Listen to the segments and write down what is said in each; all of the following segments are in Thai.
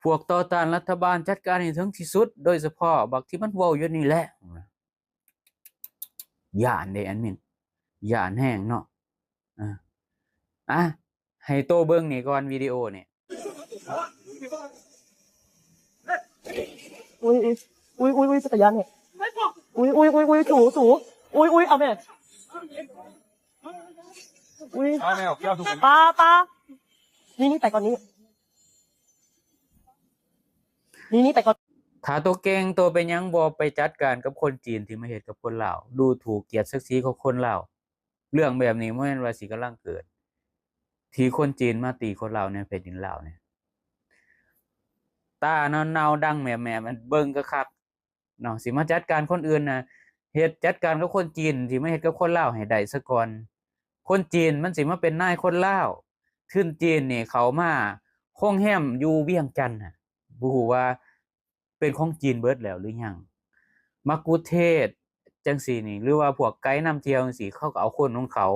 พวกต่อต้านรัฐบาลจัดการให้ถึงที่สุดโดยเฉพาะบักที่มันเว้าอยู่นี่แหละย้านเด้แอดมินย้านแห้งเนาะอ่าอ่ะให้โตเบิ่งนี่ก่อนวิดีโอนี่อุ้ยอุ้ยอุ้ยอุ้ยจักรยานเนี่ยอุ้ยอุ้ยอุ้ยอุ้ยถูถูอุ้ยอุ้ยเอาแม่อุ้ยปลาปลานี่ไปก่อนนี้นี่ไปก่อนถ้าโตเก่งโตเป็นหยังบ่ไปจัดการกับคนจีนที่มาเฮ็ดกับคนลาวดูถูกเกียรติศักดิ์ศรีของคนลาวเรื่องแบบนี้บ่แม่นว่าสิกำลังเกิดที่คนจีนมาตีคนลาวในแผ่นดินลาวเนี่ยตาเนาๆดังแหม่ๆมันเบิ่งคักๆเนาะสิมาจัดการคนอื่นน่ะเฮ็ดจัดการกับคนจีนสิมาเฮ็ดกับคนลาวให้ได้ซะก่อนคนจีนมันสิมาเป็นนายคนลาวทุนจีนนี่เขามาโรงแรมอยู่เวียงจันทน์น่ะบ่ฮู้ว่าเป็นของจีนเบิดแล้วหรือยังมักคุเทศก์จังซี่นี่หรือว่าพวกไกด์นำเที่ยวจังซี่เขาก็เอาคนของเขา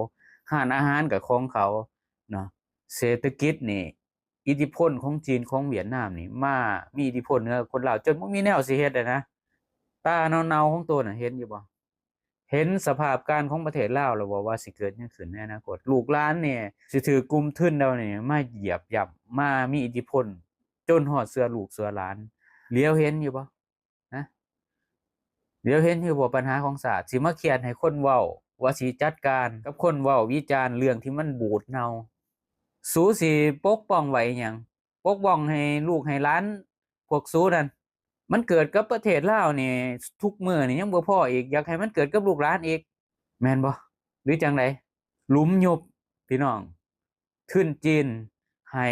ร้านอาหารก็ของเขาเนาะเศรษฐกิจนี่อิทธิพลของจีนของเวียดนามนี่มามีอิทธิพลเหนือคนลาวจนบ่มีแนวสิเฮ็ดอะนะตาเนาๆของโตน่ะเห็นอยู่บ่เห็นสภาพการของประเทศลาวแล้วบ่ว่าสิเกิดหยังขึ้นในอนาคตลูกหลานนี่สิถูกกลุ่มทุนเหล่านี้มาเหยียบย่ำมามีอิทธิพลจนฮอดเสือลูกเสือหลานเหลียวเห็นอยู่บ่ฮะเหลียวเห็นอยู่บ่ปัญหาของชาติสิมาเครียดให้คนเว้าว่าสิจัดการกับคนเว้าวิจารณ์เรื่องที่มันบูดเน่าสูสิปกป้องไว้หยังปกป้องให้ลูกให้หลานพวกสูนั่นมันเกิดกับประเทศลาวนี่ทุกมื้อนี่ยังบ่พออีกอยากให้มันเกิดกับลูกหลานอีกแม่นบ่หรือจังไดหลุมยุบพี่น้องทุนจีนให้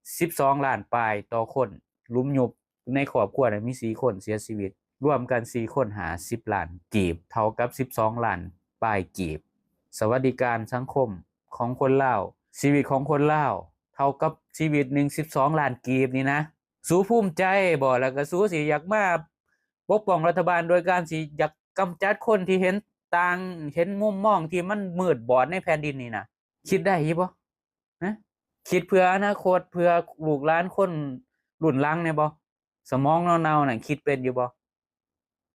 12ล้านปลายต่อคนหลุมยุบในครอบครัวน่ะมี4คนเสียชีวิตรวมกัน4คน50ล้านกีบเท่ากับ12ล้านปลายกีบสวัสดิการสังคมของคนลาวชีวิตของคนลาวเท่ากับชีวิตหนึ่ง12ล้านกีบนี่นะสู้ภูมิใจบ่แล้วก็สู้สิอยากมาปกป้องรัฐบาลโดยการสิอยากกำจัดคนที่เห็นต่างเห็นมุมมองที่มันมืดบอดในแผ่นดินนี่นะคิดได้อยู่บ่ฮะคิดเพื่ออนาคตเพื่อลูกหลานคนรุ่นหลังแน่บ่สมองเนาๆน่ะคิดเป็นอยู่บ่